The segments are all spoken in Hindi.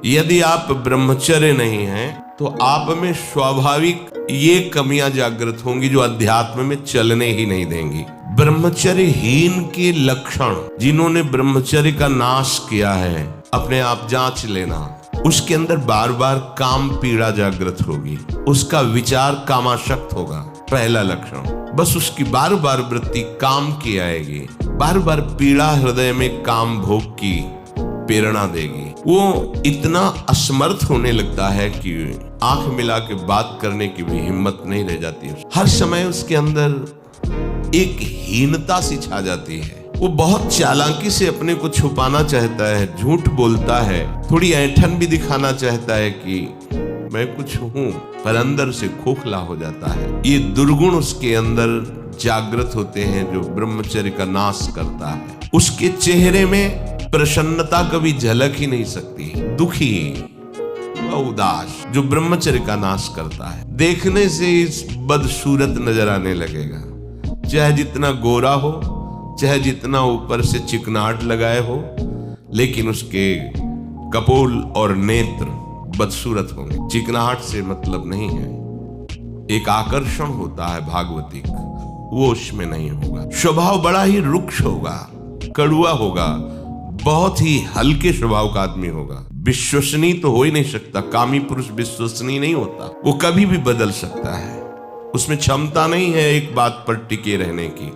यदि आप ब्रह्मचर्य नहीं हैं तो आप में स्वाभाविक ये कमियां जागृत होंगी जो अध्यात्म में चलने ही नहीं देंगी। ब्रह्मचर्यहीन के लक्षण, जिन्होंने ब्रह्मचर्य का नाश किया है, अपने आप जांच लेना। उसके अंदर बार बार काम पीड़ा जागृत होगी, उसका विचार कामाशक्त होगा, पहला लक्षण। बस उसकी बार बार वृत्ति काम की आएगी, बार बार पीड़ा हृदय में काम भोग की प्रेरणा देगी। वो इतना असमर्थ होने लगता है कि आंख मिला के बात करने की भी हिम्मत नहीं रह जाती है। हर समय उसके अंदर एक हीनता सी छा जाती है। वो बहुत चालाकी से अपने को छुपाना चाहता है, झूठ बोलता है, थोड़ी ऐंठन भी दिखाना चाहता है कि मैं कुछ हूं, पर अंदर से खोखला हो जाता है। ये दुर्गुण उसके अंदर जागृत होते हैं जो ब्रह्मचर्य का नाश करता है। उसके चेहरे में प्रसन्नता कभी झलक ही नहीं सकती, दुखी व उदास, जो ब्रह्मचर्य का नाश करता है। देखने से इस बदसूरत नजर आने लगेगा, चाहे जितना गोरा हो, चाहे जितना ऊपर से चिकनाट लगाए हो, लेकिन उसके कपोल और नेत्र बदसूरत होंगे। चिकनाहट से मतलब नहीं है, एक आकर्षण होता है भागवतिक, वो उसमें नहीं होगा। स्वभाव बड़ा ही रुक्ष होगा, कड़ुआ होगा, बहुत ही हल्के स्वभाव का आदमी होगा। विश्वसनीय तो हो ही नहीं सकता, कामी पुरुष विश्वसनीय नहीं होता, वो कभी भी बदल सकता है। उसमें क्षमता नहीं है एक बात पर टिके रहने की।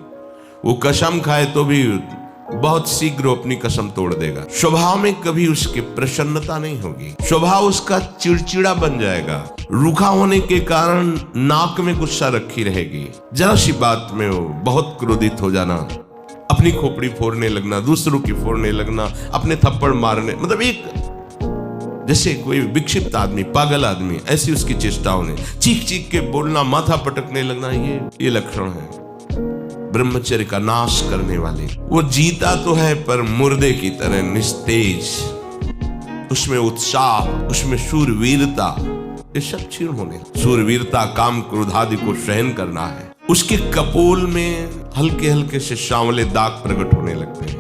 वो कसम खाए तो भी बहुत शीघ्र अपनी कसम तोड़ देगा। स्वभाव में कभी उसके प्रसन्नता नहीं होगी, स्वभाव उसका चिड़चिड़ा बन जाएगा। रूखा होने के कारण नाक में गुस्सा रखी रहेगी, जरा सी बात में वो बहुत क्रोधित हो जाना, अपनी खोपड़ी फोड़ने लगना, दूसरों की फोड़ने लगना, अपने थप्पड़ मारने, मतलब एक जैसे कोई विक्षिप्त आदमी, पागल आदमी, ऐसी उसकी चेष्टाओं ने चीख चीख के बोलना, माथा पटकने लगना, ये लक्षण है ब्रह्मचर्य का नाश करने वाले। वो जीता तो है पर मुर्दे की तरह निस्तेज, उसमें उत्साह, उसमें शूरवीरता, ये सब क्षीण होने। शूरवीरता काम क्रोध आदि को सहन करना है। उसके कपोल में हल्के हल्के से सांवले दाग प्रकट होने लगते हैं,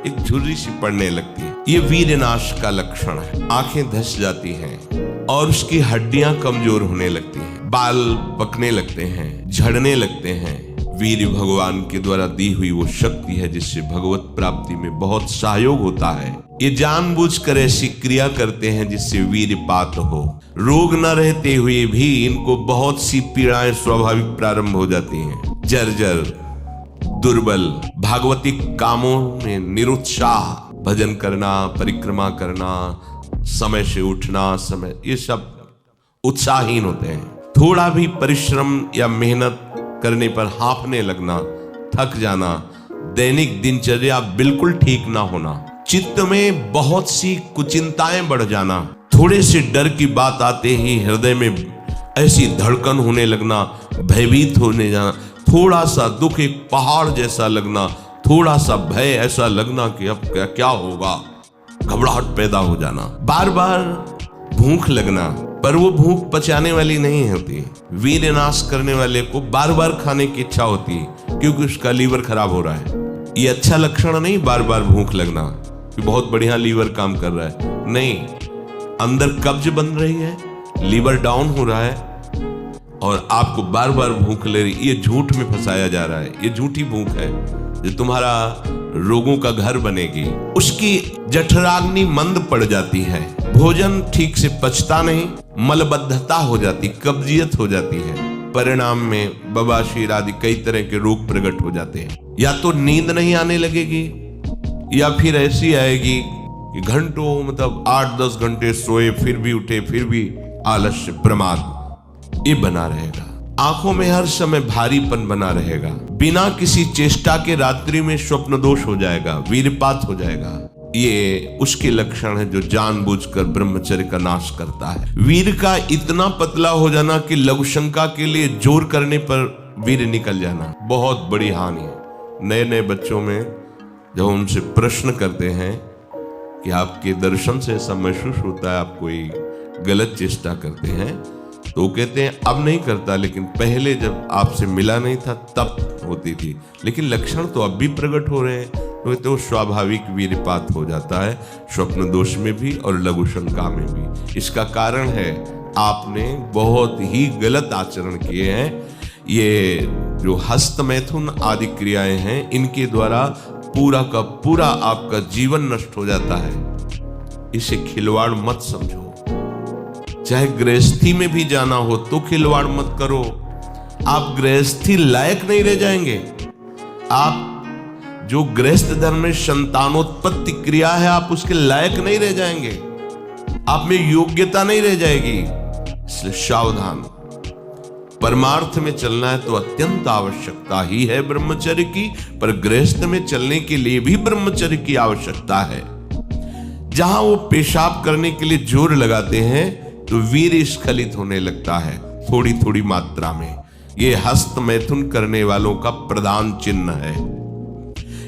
एक झुर्री सी पड़ने लगती है। ये वीरनाश का लक्षण है। आंखें धस जाती हैं और उसकी हड्डियां कमजोर होने लगती हैं, बाल पकने लगते हैं, झड़ने लगते हैं। वीर भगवान के द्वारा दी हुई वो शक्ति है जिससे भगवत प्राप्ति में बहुत सहयोग होता है। ये जानबूझकर ऐसी क्रिया करते हैं जिससे वीरपात हो। रोग न रहते हुए भी इनको बहुत सी पीड़ाएं स्वाभाविक प्रारंभ हो जाती हैं। जर्जर, दुर्बल, भागवतिक कामों में निरुत्साह, भजन करना, परिक्रमा करना, समय से उठना, समय, ये सब उत्साहहीन होते हैं। थोड़ा भी परिश्रम या मेहनत करने पर हांफने लगना, थक जाना, दैनिक दिनचर्या बिल्कुल ठीक ना होना, चित्त में बहुत सी कुचिंताएं बढ़ जाना, थोड़े से डर की बात आते ही हृदय में ऐसी धड़कन होने लगना, भयभीत होने जाना, थोड़ा सा दुख एक पहाड़ जैसा लगना, थोड़ा सा भय ऐसा लगना कि अब क्या होगा, घबराहट पैदा हो जाना, बार बार भूख लगना, पर वो भूख पचाने वाली नहीं होती। वीरनाश करने वाले को बार बार खाने की इच्छा होती है क्योंकि उसका लीवर खराब हो रहा है। ये अच्छा लक्षण नहीं बार बार भूख लगना कि बहुत बढ़िया लीवर काम कर रहा है, नहीं, अंदर कब्ज बन रही है, लीवर डाउन हो रहा है और आपको बार बार भूख ले रही। ये झूठ में फंसाया जा रहा है, ये झूठी भूख है जो तुम्हारा रोगों का घर बनेगी। उसकी जठराग्नि मंद पड़ जाती है, भोजन ठीक से पचता नहीं, मलबद्धता हो जाती, कब्जियत हो जाती है। परिणाम में बवासीर आदि कई तरह के रोग प्रकट हो जाते हैं। या तो नींद नहीं आने लगेगी या फिर ऐसी आएगी कि घंटों, मतलब 8-10 घंटे सोए फिर भी उठे, फिर भी आलस्य, प्रमाद, ये बना रहेगा। आंखों में हर समय भारीपन बना रहेगा, बिना किसी चेष्टा के रात्रि में स्वप्न दोष हो जाएगा, वीरपात हो जाएगा। ये उसके लक्षण है जो जानबूझकर ब्रह्मचर्य का नाश करता है। वीर का इतना पतला हो जाना कि लघुशंका के लिए जोर करने पर वीर निकल जाना, बहुत बड़ी हानि है। नए नए बच्चों में जब उनसे प्रश्न करते हैं कि आपके दर्शन से ऐसा महसूस होता है आप कोई गलत चेष्टा करते हैं, तो कहते हैं अब नहीं करता, लेकिन पहले जब आपसे मिला नहीं था तब होती थी। लेकिन लक्षण तो अब भी प्रकट हो रहे हैं। तो स्वाभाविक वीरपात हो जाता है, स्वप्न दोष में भी और लघु शंका में भी। इसका कारण है आपने बहुत ही गलत आचरण किए हैं। ये जो हस्त मैथुन आदि क्रियाएं हैं, इनके द्वारा पूरा का पूरा आपका जीवन नष्ट हो जाता है। इसे खिलवाड़ मत समझो। चाहे गृहस्थी में भी जाना हो तो खिलवाड़ मत करो। आप गृहस्थी लायक नहीं रह जाएंगे। आप जो गृहस्थ धर्म में संतानोत्पत्ति क्रिया है, आप उसके लायक नहीं रह जाएंगे। आप में योग्यता नहीं रह जाएगी। इसलिए सावधान। परमार्थ में चलना है तो अत्यंत आवश्यकता ही है ब्रह्मचर्य की, पर गृहस्थ में चलने के लिए भी ब्रह्मचर्य की आवश्यकता है। जहां वो पेशाब करने के लिए जोर लगाते हैं तो वीर स्खलित होने लगता है थोड़ी थोड़ी मात्रा में। ये हस्त मैथुन करने वालों का प्रधान चिन्ह है।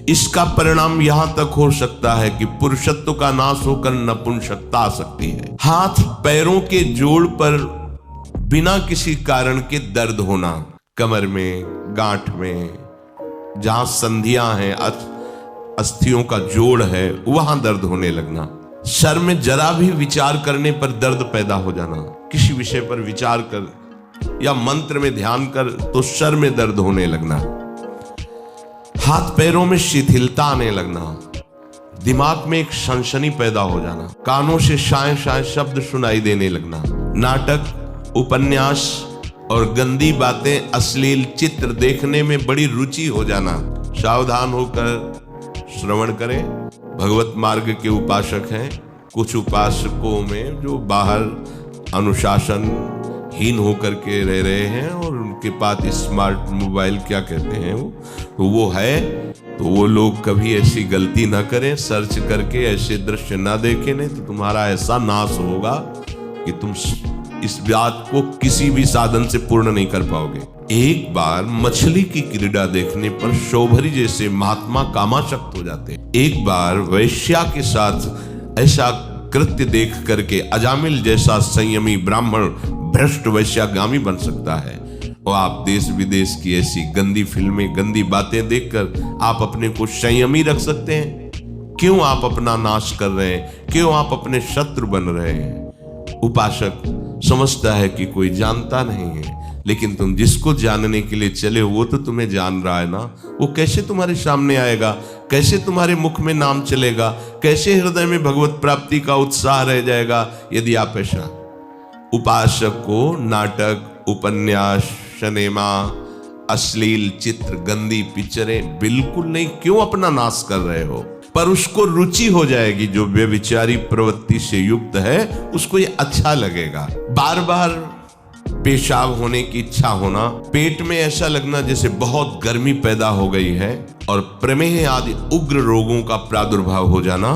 इसका परिणाम यहां तक हो सकता है कि पुरुषत्व का नाश होकर नपुंसकता आ सकती है। हाथ पैरों के जोड़ पर बिना किसी कारण के दर्द होना, कमर में, गांठ में, जहां संधियां हैं, अस्थियों का जोड़ है, वहां दर्द होने लगना। सर में जरा भी विचार करने पर दर्द पैदा हो जाना। किसी विषय पर विचार कर या मंत्र में ध्यान कर तो सर में दर्द होने लगना। हाथ पैरों में शिथिलता आने लगना। दिमाग में एक सनसनी पैदा हो जाना। कानों से शाय शाय शब्द सुनाई देने लगना। नाटक, उपन्यास और गंदी बातें, अश्लील चित्र देखने में बड़ी रुचि हो जाना। सावधान होकर श्रवण करें। भगवत मार्ग के उपासक हैं। कुछ उपासकों में जो बाहर अनुशासन हीन होकर के रह रहे हैं और उनके पास स्मार्ट मोबाइल क्या कहते हैं वो है, तो वो लोग कभी ऐसी गलती ना करें। सर्च करके ऐसे दृश्य ना देखें, नहीं तो तुम्हारा ऐसा नाश होगा कि तुम इस बात को किसी भी साधन से पूर्ण नहीं कर पाओगे। एक बार मछली की क्रीड़ा देखने पर शोभरी जैसे महात्मा कामाशक्त हो जाते हैं। एक बार वैश्या के साथ ऐसा कृत्य देख करके अजामिल जैसा संयमी ब्राह्मण भ्रष्ट वैश्यागामी बन सकता है। और आप देश विदेश की ऐसी गंदी फिल्में, गंदी बातें देखकर आप अपने को संयमी रख सकते हैं? क्यों आप अपना नाश कर रहे हैं? क्यों आप अपने शत्रु बन रहे हैं? उपासक समझता है कि कोई जानता नहीं है, लेकिन तुम जिसको जानने के लिए चले हो वो तो तुम्हें जान रहा है ना। वो कैसे तुम्हारे सामने आएगा? कैसे तुम्हारे मुख में नाम चलेगा? कैसे हृदय में भगवत प्राप्ति का उत्साह रह जाएगा यदि आप ऐसा? उपासक को नाटक, उपन्यास, सिनेमा, अश्लील चित्र, गंदी पिक्चरें बिल्कुल नहीं। क्यों अपना नाश कर रहे हो? पर उसको रुचि हो जाएगी। जो व्यभिचारी प्रवृत्ति से युक्त है उसको ये अच्छा लगेगा। बार बार पेशाब होने की इच्छा होना, पेट में ऐसा लगना जैसे बहुत गर्मी पैदा हो गई है, और प्रमेह आदि उग्र रोगों का प्रादुर्भाव हो जाना,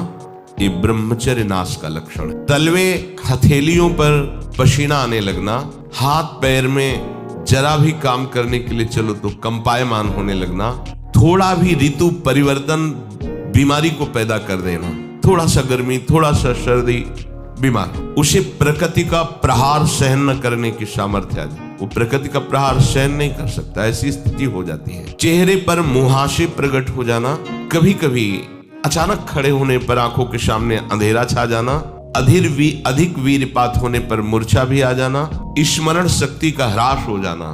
ये ब्रह्मचर्य नाश का लक्षण है। तलवे हथेलियों पर पसीना आने लगना, हाथ पैर में जरा भी काम करने के लिए चलो तो कंपायमान होने लगना, थोड़ा भी ऋतु परिवर्तन बीमारी को पैदा कर देना, थोड़ा सा गर्मी, थोड़ा सा सर्दी, बीमार। उसे प्रकृति का प्रहार सहन न करने की सामर्थ्य आ जाए। वो प्रकृति का प्रहार सहन नहीं कर सकता, ऐसी स्थिति हो जाती है। चेहरे पर मुहासे प्रकट हो जाना, कभी कभी अचानक खड़े होने पर आंखों के सामने अंधेरा छा जाना, अधिक वीरपात होने पर मूर्छा भी आ जाना, स्मरण शक्ति का ह्रास हो जाना।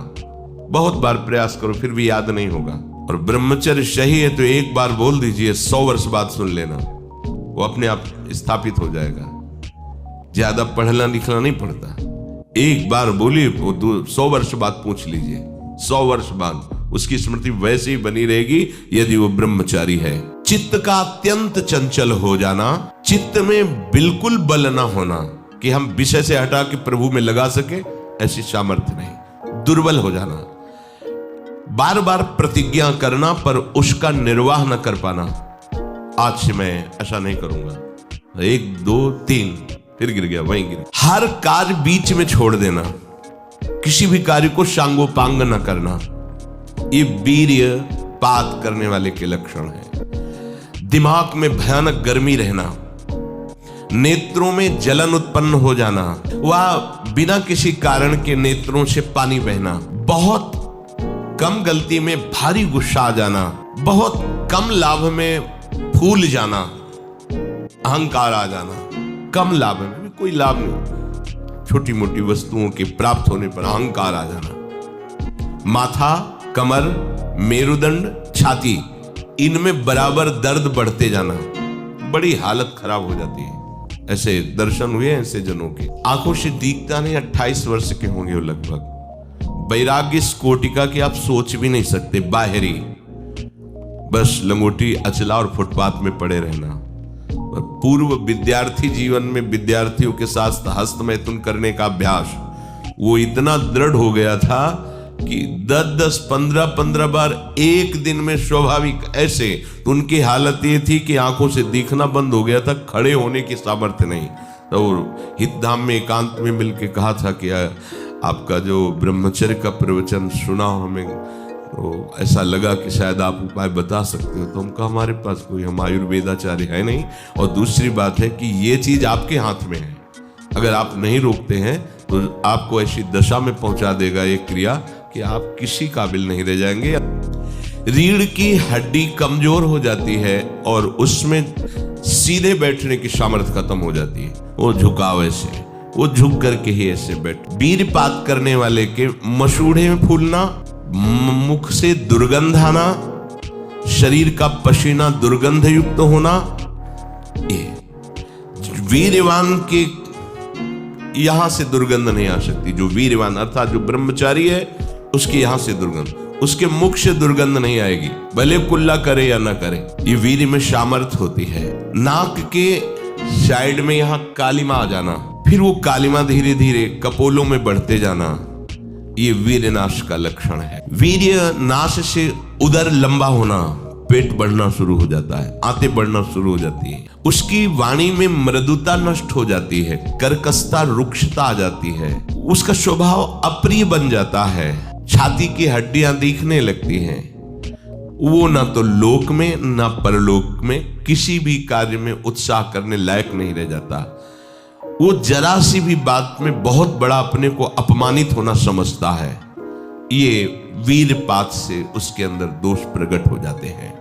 बहुत बार प्रयास करो फिर भी याद नहीं होगा। और ब्रह्मचर्य सही है तो एक बार बोल दीजिए, 100 वर्ष बाद सुन लेना, वो अपने आप स्थापित हो जाएगा। ज्यादा पढ़ना लिखना नहीं पड़ता। एक बार बोलिए, वो 100 वर्ष बाद पूछ लीजिए, 100 वर्ष बाद उसकी स्मृति वैसे ही बनी रहेगी यदि वो ब्रह्मचारी है। चित्त का अत्यंत चंचल हो जाना, चित्त में बिल्कुल बल न होना कि हम विषय से हटा के प्रभु में लगा सके, ऐसी सामर्थ्य नहीं। दुर्बल हो जाना, बार बार प्रतिज्ञा करना पर उसका निर्वाह न कर पाना। आज से मैं ऐसा नहीं करूंगा, 1 2 3 फिर गिर गया, वहीं गिर। हर कार्य बीच में छोड़ देना, किसी भी कार्य को सांगोपांग न करना, ये वीर्य पात करने वाले के लक्षण है। दिमाग में भयानक गर्मी रहना, नेत्रों में जलन उत्पन्न हो जाना, वह बिना किसी कारण के नेत्रों से पानी बहना, बहुत कम गलती में भारी गुस्सा आ जाना, बहुत कम लाभ में फूल जाना, अहंकार आ जाना, कम लाभ में कोई लाभ नहीं, छोटी मोटी वस्तुओं के प्राप्त होने पर अहंकार आ जाना, माथा, कमर, मेरुदंड, छाती, इनमें बराबर दर्द बढ़ते जाना, बड़ी हालत खराब हो जाती है। ऐसे दर्शन हुए ऐसे जनों के, आंखों से दिखता नहीं, 28 वर्ष के होंगे वो लगभग, वैराग्य इस कोटिका की आप सोच भी नहीं सकते, बाहरी बस लंगोटी अचला और फुटपाथ में पड़े रहना। पूर्व विद्यार्थी जीवन में विद्यार्थियों के साथ हस्तमैथुन करने का अभ्यास वो इतना दृढ़ हो गया था कि 10-10, 15-15 बार एक दिन में स्वाभाविक ऐसे, तो उनकी हालत ये थी कि आंखों से दिखना बंद हो गया था, खड़े होने की सामर्थ्य नहीं। तो हितधाम में एकांत में मिलके कहा था कि आपका जो ब्रह्मचर्य का प्रवचन सुना हमें, तो ऐसा लगा कि शायद आप उपाय बता सकते हो। तो हम कहा हमारे पास कोई, हम आयुर्वेदाचार्य है नहीं, और दूसरी बात है कि ये चीज आपके हाथ में है, अगर आप नहीं रोकते हैं तो आपको ऐसी दशा में पहुंचा देगा ये क्रिया कि आप किसी काबिल नहीं रह जाएंगे। रीढ़ की हड्डी कमजोर हो जाती है और उसमें सीधे बैठने की सामर्थ्य खत्म हो जाती है, वो झुकाव ऐसे, वो झुक करके ही ऐसे बैठ। वीरपात करने वाले के मसूड़े में फूलना, मुख से दुर्गंध आना, शरीर का पसीना दुर्गंध युक्त होना, ये वीरवान के यहां से दुर्गंध नहीं आ सकती। जो वीरवान अर्थात जो ब्रह्मचारी है उसके यहां से दुर्गंध, उसके मुख से दुर्गंध नहीं आएगी, भले कुल्ला करे या ना करे। ये वीर में सामर्थ्य होती है। नाक के साइड में यहां कालिमा आ जाना, फिर वो कालिमा धीरे धीरे कपोलों में बढ़ते जाना, ये वीर नाश का लक्षण है। वीर्य नाश से उदर लंबा होना, पेट बढ़ना शुरू हो जाता है, आंतें बढ़ना शुरू हो जाती है, उसकी वाणी में मृदुता नष्ट हो जाती है, कर्कशता, रुक्षता आ जाती है, उसका स्वभाव अप्रिय बन जाता है, छाती की हड्डियां दिखने लगती हैं, वो ना तो लोक में ना परलोक में किसी भी कार्य में उत्साह करने लायक नहीं रह जाता। वो जरा सी भी बात में बहुत बड़ा अपने को अपमानित होना समझता है। ये वीरपात से उसके अंदर दोष प्रकट हो जाते हैं।